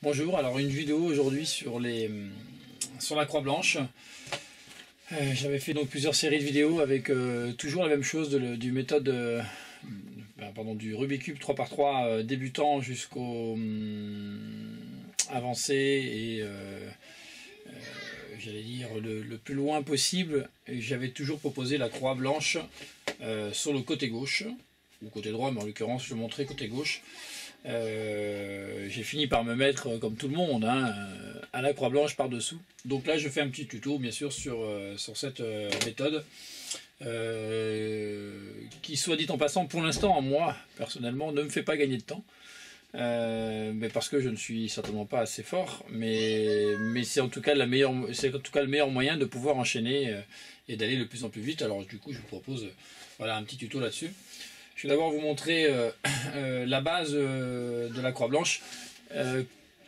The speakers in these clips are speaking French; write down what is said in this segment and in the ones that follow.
Bonjour, alors une vidéo aujourd'hui sur la croix blanche. J'avais fait donc plusieurs séries de vidéos avec toujours la même chose du Rubik's Cube 3x3 débutant jusqu'au avancé et j'allais dire le plus loin possible. J'avais toujours proposé la croix blanche sur le côté gauche ou côté droit, mais en l'occurrence je montrais côté gauche. J'ai fini par me mettre comme tout le monde à la croix blanche par dessous. Donc là je fais un petit tuto bien sûr sur cette méthode qui, soit dit en passant, pour l'instant moi personnellement ne me fait pas gagner de temps, mais parce que je ne suis certainement pas assez fort, mais c'est en tout cas le meilleur moyen de pouvoir enchaîner et d'aller de plus en plus vite. Alors du coup je vous propose voilà un petit tuto là-dessus. Je vais d'abord vous montrer la base de la croix blanche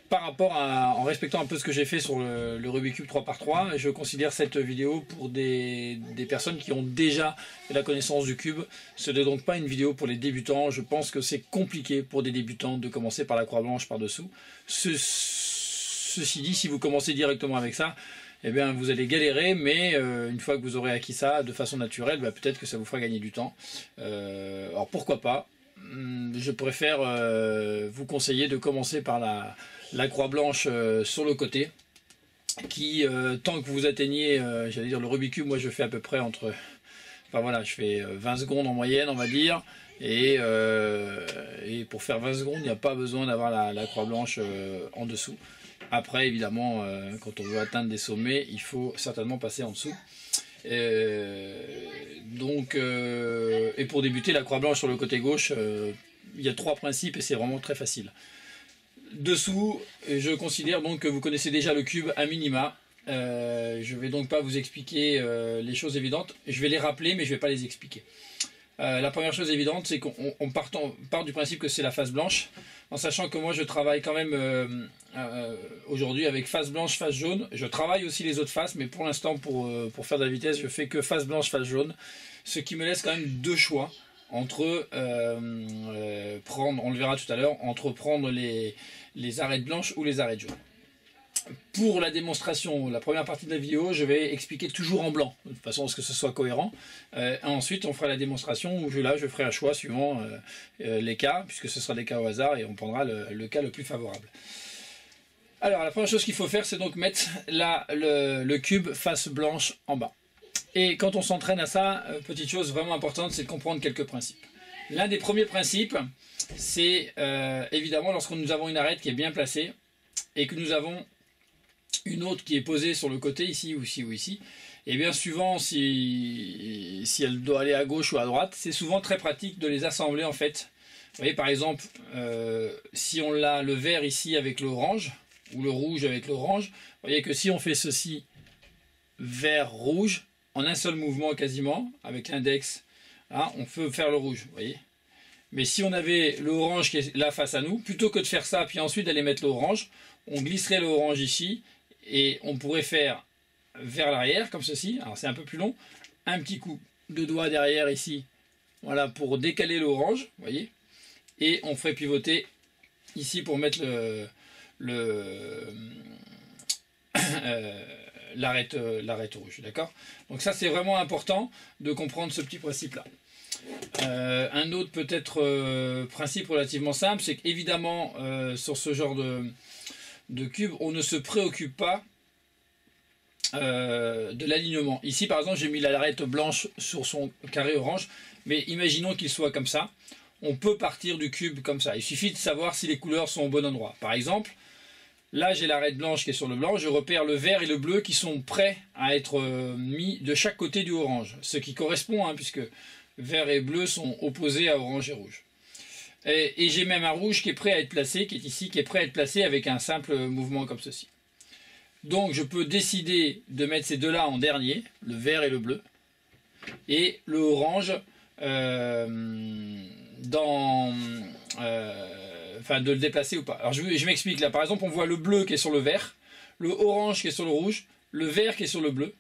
par rapport en respectant un peu ce que j'ai fait sur le Rubik's Cube 3x3. Je considère cette vidéo pour des personnes qui ont déjà la connaissance du cube. Ce n'est donc pas une vidéo pour les débutants. Je pense que c'est compliqué pour des débutants de commencer par la croix blanche par dessous. Ceci dit, si vous commencez directement avec ça, eh bien, vous allez galérer, mais une fois que vous aurez acquis ça de façon naturelle, bah, peut-être que ça vous fera gagner du temps. Alors pourquoi pas. Je préfère vous conseiller de commencer par la croix blanche sur le côté, qui tant que vous atteignez, j'allais dire le Rubik's Cube, moi je fais à peu près je fais 20 secondes en moyenne, on va dire, et pour faire 20 secondes, il n'y a pas besoin d'avoir la croix blanche en dessous. Après, évidemment, quand on veut atteindre des sommets, il faut certainement passer en dessous. Et pour débuter, la croix blanche sur le côté gauche, il y a 3 principes et c'est vraiment très facile. Dessous, je considère donc que vous connaissez déjà le cube à minima. Je ne vais donc pas vous expliquer les choses évidentes. Je vais les rappeler, mais je ne vais pas les expliquer. La première chose évidente, c'est qu'on part du principe que c'est la face blanche, en sachant que moi je travaille quand même aujourd'hui avec face blanche, face jaune. Je travaille aussi les autres faces, mais pour l'instant pour faire de la vitesse, je fais que face blanche, face jaune, ce qui me laisse quand même 2 choix entre prendre, on le verra tout à l'heure, entre prendre les arêtes blanches ou les arêtes jaunes. Pour la démonstration, la première partie de la vidéo, je vais expliquer toujours en blanc, de façon à ce que ce soit cohérent. Ensuite, on fera la démonstration où je ferai un choix suivant les cas, puisque ce sera des cas au hasard et on prendra le cas le plus favorable. Alors, la première chose qu'il faut faire, c'est donc mettre le cube face blanche en bas. Et quand on s'entraîne à ça, petite chose vraiment importante, c'est de comprendre quelques principes. L'un des premiers principes, c'est évidemment lorsque nous avons une arête qui est bien placée et que nous avons une autre qui est posée sur le côté, ici ou ici ou ici, et bien suivant si elle doit aller à gauche ou à droite, c'est souvent très pratique de les assembler en fait. Vous voyez par exemple, si on a le vert ici avec l'orange, ou le rouge avec l'orange, vous voyez que si on fait ceci, vert-rouge, en un seul mouvement quasiment, avec l'index, hein, on peut faire le rouge, vous voyez. Mais si on avait l'orange qui est là face à nous, plutôt que de faire ça, puis ensuite d'aller mettre l'orange, on glisserait l'orange ici, et on pourrait faire vers l'arrière, comme ceci, alors c'est un peu plus long, un petit coup de doigt derrière ici, voilà, pour décaler l'orange, vous voyez, et on fait pivoter ici pour mettre l'arête rouge, d'accord. Donc ça c'est vraiment important de comprendre ce petit principe-là. Un autre peut-être principe relativement simple, c'est qu'évidemment sur ce genre de cube, on ne se préoccupe pas de l'alignement. Ici par exemple j'ai mis l'arête blanche sur son carré orange, mais imaginons qu'il soit comme ça. On peut partir du cube comme ça, il suffit de savoir si les couleurs sont au bon endroit. Par exemple, là j'ai l'arête blanche qui est sur le blanc, je repère le vert et le bleu qui sont prêts à être mis de chaque côté du orange, ce qui correspond, puisque vert et bleu sont opposés à orange et rouge. Et j'ai même un rouge qui est prêt à être placé, qui est ici, qui est prêt à être placé avec un simple mouvement comme ceci. Donc je peux décider de mettre ces deux-là en dernier, le vert et le bleu, et le orange de le déplacer ou pas. Alors je m'explique là, par exemple on voit le bleu qui est sur le vert, le orange qui est sur le rouge, le vert qui est sur le bleu,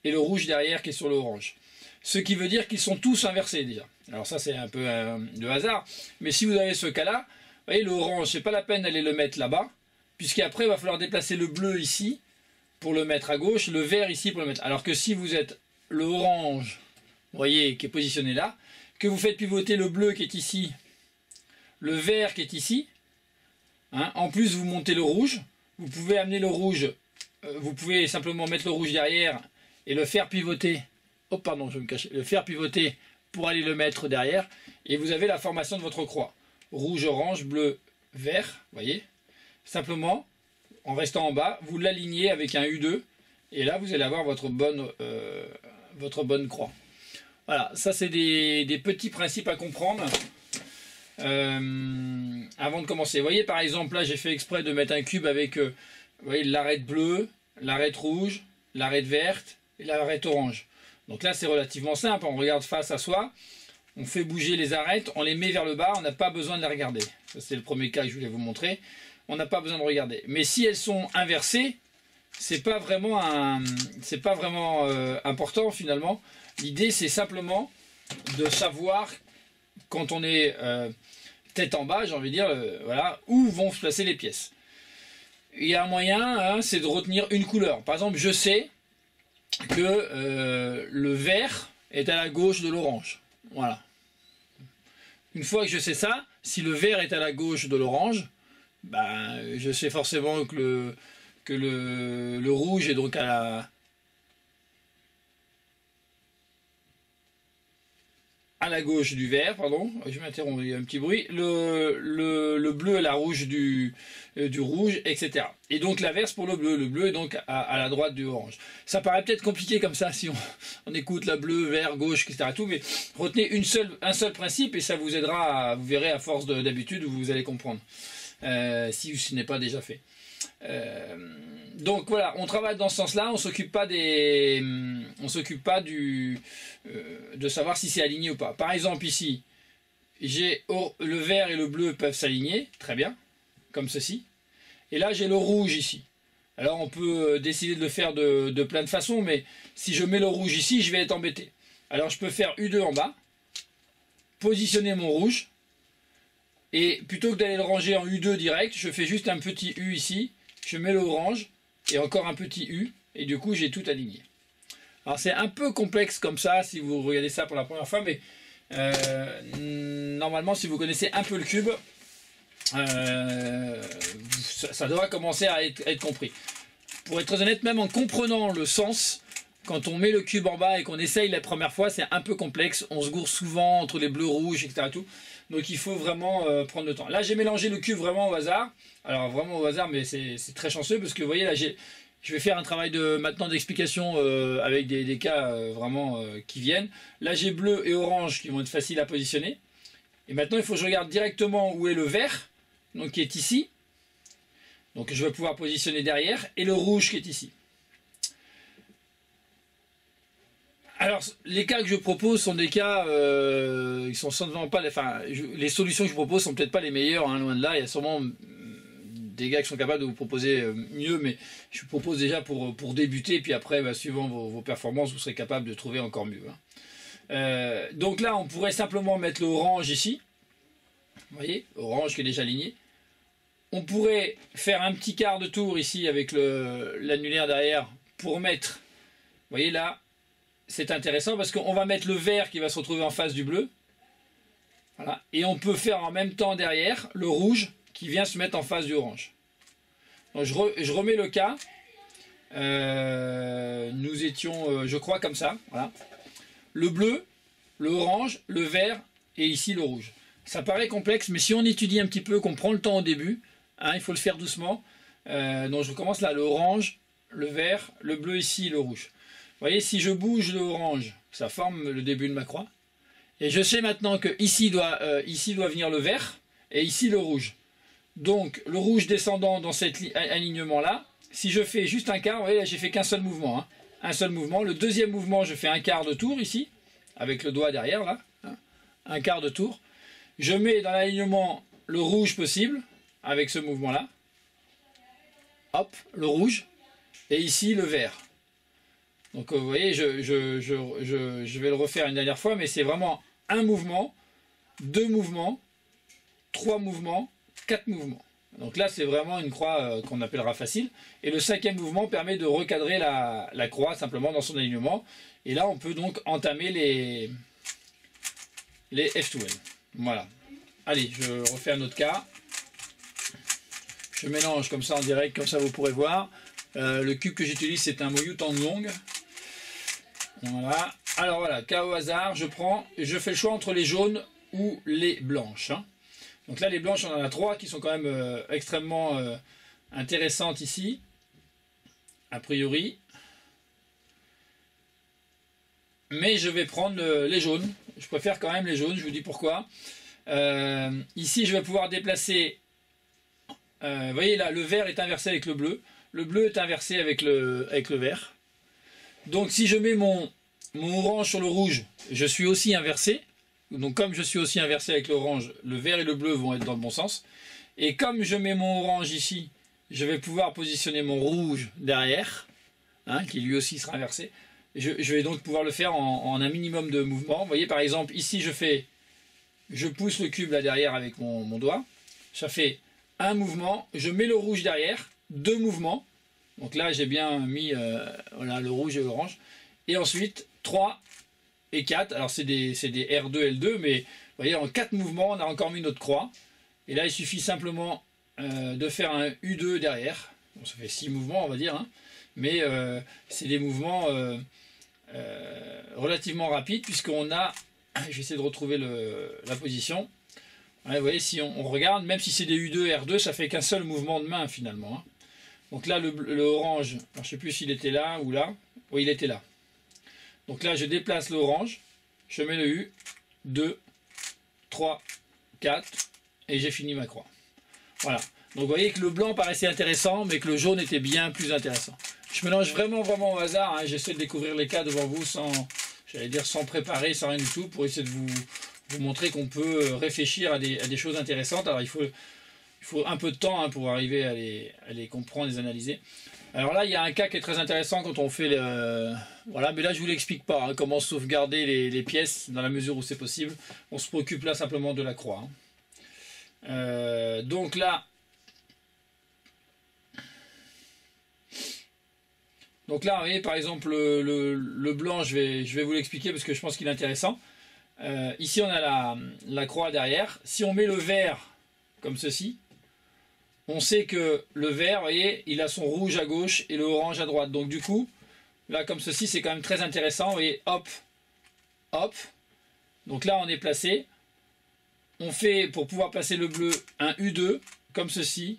et le rouge derrière qui est sur le orange. Ce qui veut dire qu'ils sont tous inversés déjà. Alors ça c'est un peu de hasard, mais si vous avez ce cas-là, vous voyez l'orange, c'est pas la peine d'aller le mettre là-bas, puisqu'après il va falloir déplacer le bleu ici pour le mettre à gauche, le vert ici pour le mettre. Alors que si vous êtes le orange, vous voyez, qui est positionné là, que vous faites pivoter le bleu qui est ici, le vert qui est ici, hein, en plus vous montez le rouge, vous pouvez amener le rouge, vous pouvez simplement mettre le rouge derrière et le faire pivoter, oh pardon, je vais me cacher, le faire pivoter pour aller le mettre derrière, et vous avez la formation de votre croix. Rouge, orange, bleu, vert, voyez. Simplement, en restant en bas, vous l'alignez avec un U2, et là vous allez avoir votre bonne croix. Voilà, ça c'est des petits principes à comprendre avant de commencer. Vous voyez, par exemple, là j'ai fait exprès de mettre un cube avec vous voyez, l'arête bleue, l'arête rouge, l'arête verte et l'arête orange. Donc là c'est relativement simple, on regarde face à soi, on fait bouger les arêtes, on les met vers le bas, on n'a pas besoin de les regarder. Ça c'est le premier cas que je voulais vous montrer, on n'a pas besoin de regarder. Mais si elles sont inversées, c'est pas vraiment important finalement. L'idée c'est simplement de savoir quand on est tête en bas, j'ai envie de dire, voilà, où vont se placer les pièces. Il y a un moyen, hein, c'est de retenir une couleur. Par exemple, je sais que le vert est à la gauche de l'orange. Voilà. Une fois que je sais ça, si le vert est à la gauche de l'orange, ben, je sais forcément que le rouge est donc à la gauche du vert, pardon, je m'interromps, il y a un petit bruit, le bleu à la rouge du rouge, etc. Et donc l'inverse pour le bleu est donc à la droite du orange. Ça paraît peut-être compliqué comme ça si on écoute la bleu, vert, gauche, etc. Tout, mais retenez un seul principe et ça vous aidera, vous verrez à force d'habitude, vous allez comprendre, si ce n'est pas déjà fait. Donc voilà, on travaille dans ce sens-là, on s'occupe pas de savoir si c'est aligné ou pas. Par exemple ici, le vert et le bleu peuvent s'aligner, très bien, comme ceci. Et là j'ai le rouge ici. Alors on peut décider de le faire de plein de façons, mais si je mets le rouge ici, je vais être embêté. Alors je peux faire U2 en bas, positionner mon rouge, et plutôt que d'aller le ranger en U2 direct, je fais juste un petit U ici, je mets l'orange, et encore un petit U, et du coup j'ai tout aligné. Alors c'est un peu complexe comme ça, si vous regardez ça pour la première fois, mais normalement si vous connaissez un peu le cube, ça doit commencer à être compris. Pour être très honnête, même en comprenant le sens, quand on met le cube en bas et qu'on essaye la première fois, c'est un peu complexe, on se gourre souvent entre les bleus, rouges, etc. Tout. Donc il faut vraiment prendre le temps. Là j'ai mélangé le cube vraiment au hasard. Alors vraiment au hasard, mais c'est très chanceux parce que vous voyez là je vais faire un travail maintenant d'explication avec des cas vraiment qui viennent. Là j'ai bleu et orange qui vont être faciles à positionner. Et maintenant il faut que je regarde directement où est le vert, donc qui est ici. Donc je vais pouvoir positionner derrière, et le rouge qui est ici. Alors, les cas que je propose sont des cas, ils sont certainement pas, les solutions que je propose sont peut-être pas les meilleures, hein, loin de là. Il y a sûrement des gars qui sont capables de vous proposer mieux, mais je vous propose déjà pour débuter, puis après, suivant vos performances, vous serez capable de trouver encore mieux. Hein. Donc là, on pourrait simplement mettre l'orange ici. Vous voyez, orange qui est déjà aligné. On pourrait faire un petit quart de tour ici avec l'annulaire derrière pour mettre, vous voyez là, c'est intéressant parce qu'on va mettre le vert qui va se retrouver en face du bleu. Voilà. Et on peut faire en même temps derrière le rouge qui vient se mettre en face du orange. Donc je remets le cas. Nous étions, je crois, comme ça. Voilà. Le bleu, le orange, le vert et ici le rouge. Ça paraît complexe, mais si on étudie un petit peu, qu'on prend le temps au début, hein, il faut le faire doucement. Donc je recommence là, le orange, le vert, le bleu ici, le rouge. Vous voyez, si je bouge l'orange, ça forme le début de ma croix. Et je sais maintenant que ici doit venir le vert et ici le rouge. Donc le rouge descendant dans cet alignement-là, si je fais juste un quart, vous voyez, j'ai fait qu'un seul mouvement. Hein, un seul mouvement. Le deuxième mouvement, je fais un quart de tour ici, avec le doigt derrière, là. Hein, un quart de tour. Je mets dans l'alignement le rouge possible, avec ce mouvement-là. Hop, le rouge. Et ici, le vert. Donc vous voyez, je vais le refaire une dernière fois, mais c'est vraiment un mouvement, deux mouvements, trois mouvements, quatre mouvements. Donc là, c'est vraiment une croix qu'on appellera facile. Et le 5e mouvement permet de recadrer la croix simplement dans son alignement. Et là, on peut donc entamer les F12. Voilà. Allez, je refais un autre cas. Je mélange comme ça en direct, comme ça vous pourrez voir. Le cube que j'utilise, c'est un Moyu Tanglong. Voilà. Alors voilà, cas au hasard, je fais le choix entre les jaunes ou les blanches. Hein. Donc là, les blanches, on en a 3 qui sont quand même extrêmement intéressantes ici, a priori. Mais je vais prendre les jaunes. Je préfère quand même les jaunes, je vous dis pourquoi. Ici, je vais pouvoir déplacer... vous voyez là, le vert est inversé avec le bleu. Le bleu est inversé avec le vert. Donc si je mets mon orange sur le rouge, je suis aussi inversé. Donc comme je suis aussi inversé avec l'orange, le vert et le bleu vont être dans le bon sens. Et comme je mets mon orange ici, je vais pouvoir positionner mon rouge derrière, hein, qui lui aussi sera inversé. Je vais donc pouvoir le faire en un minimum de mouvements. Vous voyez par exemple ici je pousse le cube là derrière avec mon doigt. Ça fait un mouvement, je mets le rouge derrière, 2 mouvements. Donc là j'ai bien mis voilà, le rouge et l'orange. Et ensuite 3 et 4, alors c'est des R2, L2, mais vous voyez en 4 mouvements on a encore mis notre croix. Et là il suffit simplement de faire un U2 derrière. Bon, ça fait 6 mouvements on va dire, hein. Mais c'est des mouvements relativement rapides puisqu'on a, je vais essayer de retrouver la position. Ouais, vous voyez si on regarde, même si c'est des U2, R2, ça fait qu'un seul mouvement de main finalement. Hein. Donc là le orange, alors, je ne sais plus s'il était là ou là, oui il était là. Donc là, je déplace l'orange, je mets le U, 2, 3, 4, et j'ai fini ma croix. Voilà. Donc vous voyez que le blanc paraissait intéressant, mais que le jaune était bien plus intéressant. Je mélange vraiment au hasard, hein. J'essaie de découvrir les cas devant vous sans préparer, sans rien du tout, pour essayer de vous montrer qu'on peut réfléchir à des choses intéressantes. Alors il faut un peu de temps hein, pour arriver à les comprendre, les analyser. Alors là, il y a un cas qui est très intéressant quand on fait voilà, mais là je vous l'explique pas, hein, comment sauvegarder les pièces dans la mesure où c'est possible. On se préoccupe là simplement de la croix. Hein. Donc là, vous voyez par exemple le blanc, je vais vous l'expliquer parce que je pense qu'il est intéressant. Ici on a la croix derrière. Si on met le vert comme ceci, on sait que le vert, vous voyez, il a son rouge à gauche et le orange à droite. Donc du coup, là comme ceci, c'est quand même très intéressant. Vous voyez, hop, hop. Donc là, on est placé. On fait, pour pouvoir placer le bleu, un U2, comme ceci.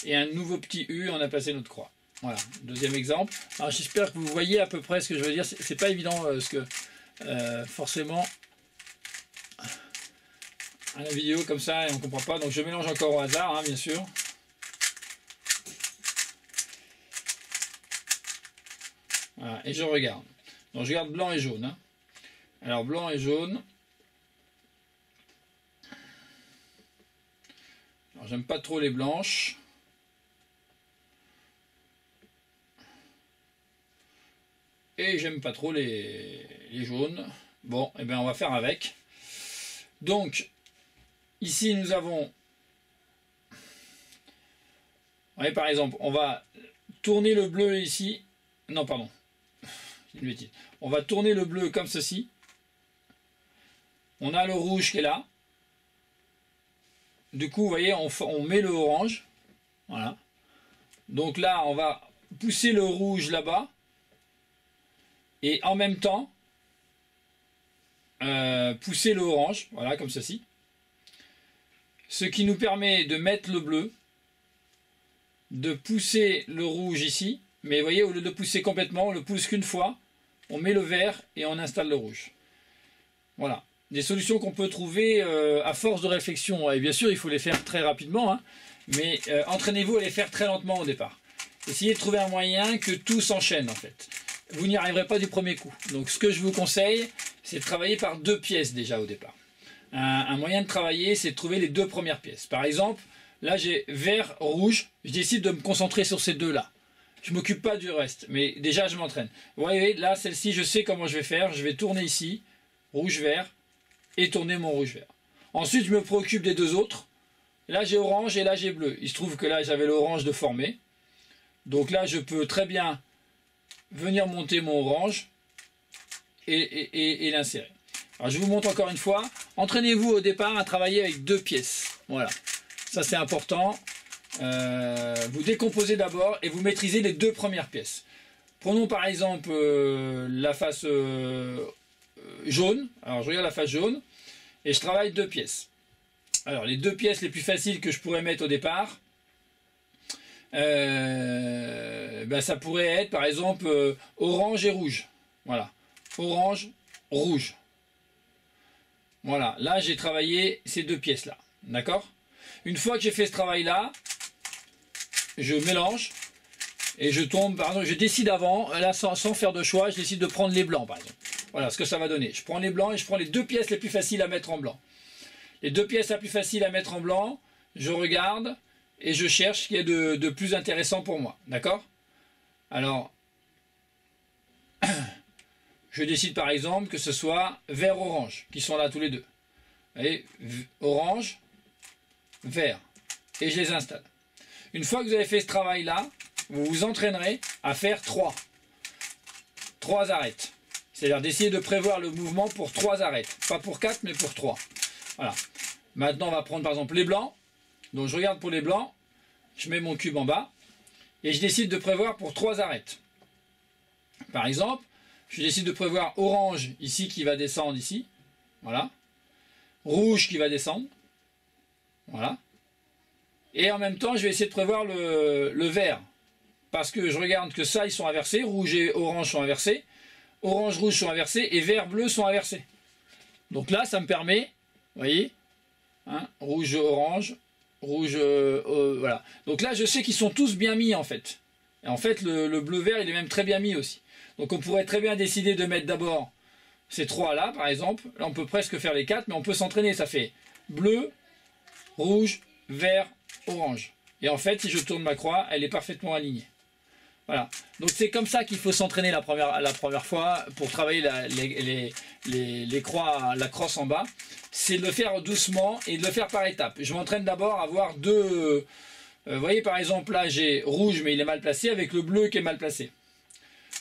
Et un nouveau petit U, on a placé notre croix. Voilà, deuxième exemple. Alors j'espère que vous voyez à peu près ce que je veux dire. C'est pas évident, parce que forcément, à la vidéo comme ça, on ne comprend pas. Donc je mélange encore au hasard, hein, bien sûr. Voilà, et je regarde. Donc je regarde blanc et jaune. Hein. Alors blanc et jaune. Alors j'aime pas trop les blanches. Et j'aime pas trop les jaunes. Bon, et bien on va faire avec. Donc ici nous avons. Vous voyez par exemple, on va tourner le bleu ici. Non pardon. Une bêtise. On va tourner le bleu comme ceci. On a le rouge qui est là. Du coup, vous voyez, on met le orange. Voilà. Donc là, on va pousser le rouge là-bas. Et en même temps, pousser le orange. Voilà, comme ceci. Ce qui nous permet de mettre le bleu. De pousser le rouge ici. Mais vous voyez, au lieu de pousser complètement, on le pousse qu'une fois. On met le vert et on installe le rouge. Voilà. Des solutions qu'on peut trouver à force de réflexion. Et bien sûr, il faut les faire très rapidement. Hein, mais entraînez-vous à les faire très lentement au départ. Essayez de trouver un moyen que tout s'enchaîne en fait. Vous n'y arriverez pas du premier coup. Donc ce que je vous conseille, c'est de travailler par 2 pièces déjà au départ. Un moyen de travailler, c'est de trouver les 2 premières pièces. Par exemple, là j'ai vert, rouge. Je décide de me concentrer sur ces 2-là. Je ne m'occupe pas du reste, mais déjà je m'entraîne. Vous voyez, là, celle-ci, je sais comment je vais faire. Je vais tourner ici, rouge-vert, et tourner mon rouge-vert. Ensuite, je me préoccupe des 2 autres. Là j'ai orange et là j'ai bleu. Il se trouve que là j'avais l'orange de former. Donc là je peux très bien venir monter mon orange et l'insérer. Alors je vous montre encore une fois. Entraînez-vous au départ à travailler avec 2 pièces. Voilà. Ça c'est important. Vous décomposez d'abord et vous maîtrisez les 2 premières pièces. Prenons par exemple la face jaune. Alors je regarde la face jaune et je travaille 2 pièces. Alors les 2 pièces les plus faciles que je pourrais mettre au départ, ça pourrait être par exemple orange et rouge. Voilà. Orange, rouge. Voilà. Là j'ai travaillé ces 2 pièces là. D'accord? Une fois que j'ai fait ce travail là, je mélange. Et je tombe, par exemple, je décide avant, là sans faire de choix, je décide de prendre les blancs par exemple. Voilà ce que ça va donner. Je prends les blancs et je prends les 2 pièces les plus faciles à mettre en blanc. Les 2 pièces les plus faciles à mettre en blanc, je regarde et je cherche ce qui est de plus intéressant pour moi. D'accord? Alors, je décide par exemple que ce soit vert-orange, qui sont là tous les deux. Vous voyez, orange, vert. Et je les installe. Une fois que vous avez fait ce travail-là, vous vous entraînerez à faire 3 arêtes. C'est-à-dire d'essayer de prévoir le mouvement pour 3 arêtes. Pas pour 4, mais pour 3. Voilà. Maintenant, on va prendre par exemple les blancs. Donc je regarde pour les blancs. Je mets mon cube en bas. Et je décide de prévoir pour 3 arêtes. Par exemple, je décide de prévoir orange ici qui va descendre ici. Voilà. Rouge qui va descendre. Voilà. Et en même temps, je vais essayer de prévoir le vert. Parce que je regarde que ça, ils sont inversés. Rouge et orange sont inversés. Orange, rouge sont inversés. Et vert, bleu sont inversés. Donc là, ça me permet, vous voyez, hein, rouge, orange, rouge, voilà. Donc là, je sais qu'ils sont tous bien mis en fait. Et en fait, le bleu-vert, il est même très bien mis aussi. Donc on pourrait très bien décider de mettre d'abord ces 3 là, par exemple. Là, on peut presque faire les 4, mais on peut s'entraîner. Ça fait bleu, rouge, vert, orange. Et en fait, si je tourne ma croix, elle est parfaitement alignée. Voilà. Donc c'est comme ça qu'il faut s'entraîner la première fois pour travailler les croix, la crosse en bas. C'est de le faire doucement et de le faire par étapes. Je m'entraîne d'abord à avoir 2... vous voyez par exemple là j'ai rouge mais il est mal placé avec le bleu qui est mal placé.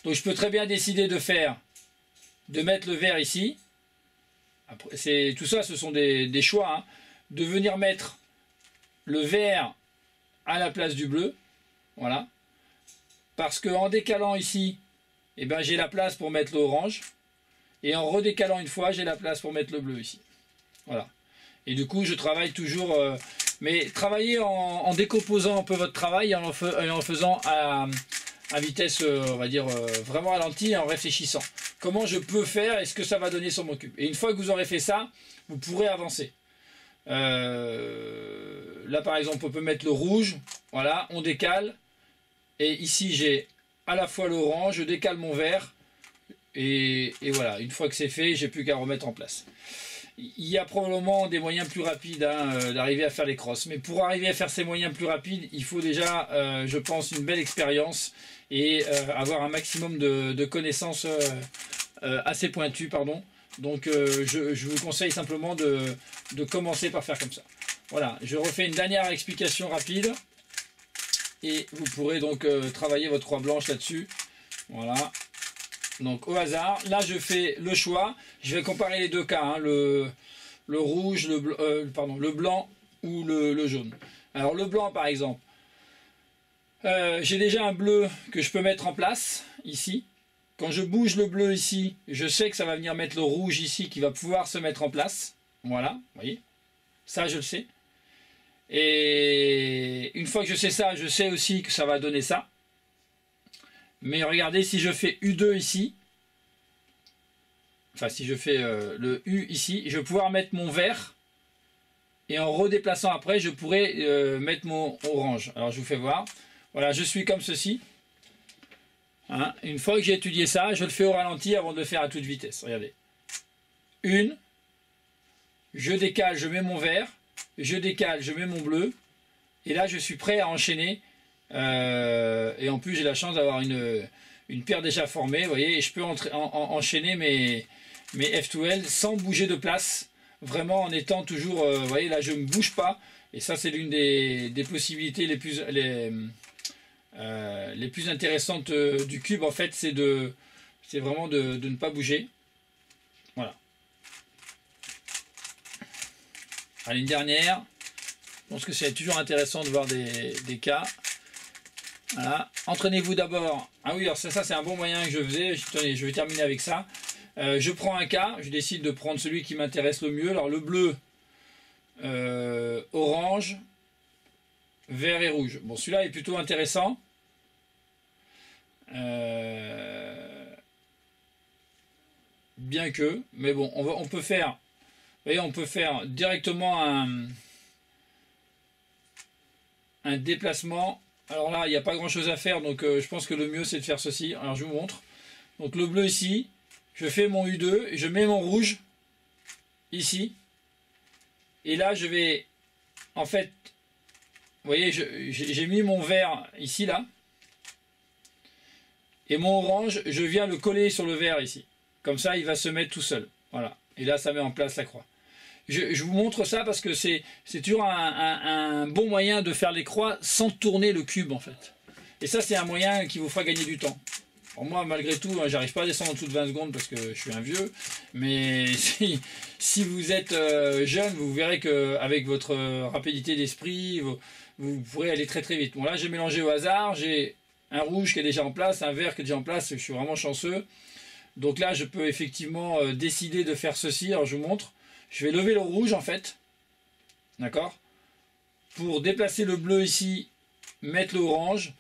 Donc je peux très bien décider de mettre le vert ici. Après, tout ça ce sont des choix. Hein. De venir mettre le vert à la place du bleu. Voilà. Parce qu'en décalant ici, eh ben, j'ai la place pour mettre l'orange. Et en redécalant une fois, j'ai la place pour mettre le bleu ici. Voilà. Et du coup, je travaille toujours... mais travaillez en décomposant un peu votre travail et en faisant à vitesse, on va dire, vraiment ralentie et en réfléchissant. Comment je peux faire et ce que ça va donner sur mon cube. Et une fois que vous aurez fait ça, vous pourrez avancer. Là, par exemple, on peut mettre le rouge. Voilà, on décale. Et ici, j'ai à la fois l'orange, je décale mon vert. Et voilà, une fois que c'est fait, j'ai plus qu'à remettre en place. Il y a probablement des moyens plus rapides hein, d'arriver à faire les crosses. Mais pour arriver à faire ces moyens plus rapides, il faut déjà, je pense, une belle expérience et avoir un maximum de connaissances assez pointues. Pardon. Donc je vous conseille simplement de commencer par faire comme ça. Voilà, je refais une dernière explication rapide. Et vous pourrez donc travailler votre croix blanche là-dessus. Voilà. Donc au hasard, là je fais le choix. Je vais comparer les 2 cas, hein, le rouge, le blanc ou le jaune. Alors le blanc par exemple, j'ai déjà un bleu que je peux mettre en place ici. Quand je bouge le bleu ici, je sais que ça va venir mettre le rouge ici qui va pouvoir se mettre en place. Voilà, vous voyez. Ça je le sais. Et une fois que je sais ça, je sais aussi que ça va donner ça. Mais regardez, si je fais U2 ici, enfin si je fais le U ici, je vais pouvoir mettre mon vert. Et en redéplaçant après, je pourrais mettre mon orange. Alors je vous fais voir. Voilà, je suis comme ceci. Hein, une fois que j'ai étudié ça, je le fais au ralenti avant de le faire à toute vitesse. Regardez. Une. Je décale, je mets mon vert. Je décale, je mets mon bleu. Et là, je suis prêt à enchaîner. Et en plus, j'ai la chance d'avoir une paire déjà formée. Vous voyez, et je peux enchaîner mes F2L sans bouger de place. Vraiment en étant toujours... vous voyez, là, je ne bouge pas. Et ça, c'est l'une des possibilités les plus intéressantes du cube, en fait, c'est vraiment de ne pas bouger. Voilà. Allez, une dernière. Je pense que c'est toujours intéressant de voir des cas. Voilà. Entraînez-vous d'abord. Ah oui, alors ça c'est un bon moyen que je faisais. Attendez, je vais terminer avec ça. Je prends un cas. Je décide de prendre celui qui m'intéresse le mieux. Alors le bleu, orange, vert et rouge. Bon, celui-là est plutôt intéressant. Bien que, mais bon, on peut faire, vous voyez, on peut faire directement un déplacement. Alors là, il n'y a pas grand chose à faire, donc je pense que le mieux c'est de faire ceci. Alors je vous montre. Donc le bleu ici, je fais mon U2 et je mets mon rouge ici. Et là, je vais, en fait, vous voyez, j'ai mis mon vert ici, là. Et mon orange, je viens le coller sur le vert ici. Comme ça, il va se mettre tout seul. Voilà. Et là, ça met en place la croix. Je vous montre ça parce que c'est toujours un bon moyen de faire les croix sans tourner le cube, en fait. Et ça, c'est un moyen qui vous fera gagner du temps. Pour moi, malgré tout, j'arrive pas à descendre en dessous de 20 secondes parce que je suis un vieux. Mais si vous êtes jeune, vous verrez qu'avec votre rapidité d'esprit, vous pourrez aller très très vite. Bon, là, j'ai mélangé au hasard. J'ai un rouge qui est déjà en place, un vert qui est déjà en place. Je suis vraiment chanceux. Donc là, je peux effectivement décider de faire ceci. Alors, je vous montre. Je vais lever le rouge, en fait. D'accord? Pour déplacer le bleu ici, mettre l'orange.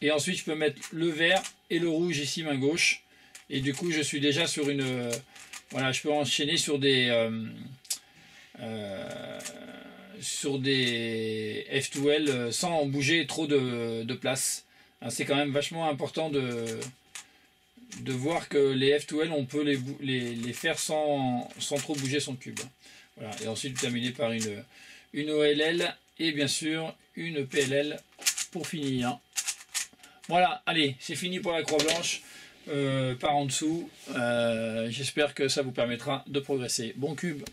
Et ensuite, je peux mettre le vert et le rouge ici, main gauche. Et du coup, je suis déjà sur une... voilà, je peux enchaîner sur des F2L sans bouger trop de place. C'est quand même vachement important de voir que les F2L, on peut les faire sans trop bouger son cube. Voilà. Et ensuite, terminer par une OLL et bien sûr une PLL pour finir. Voilà, allez, c'est fini pour la croix blanche, par en dessous. J'espère que ça vous permettra de progresser. Bon cube!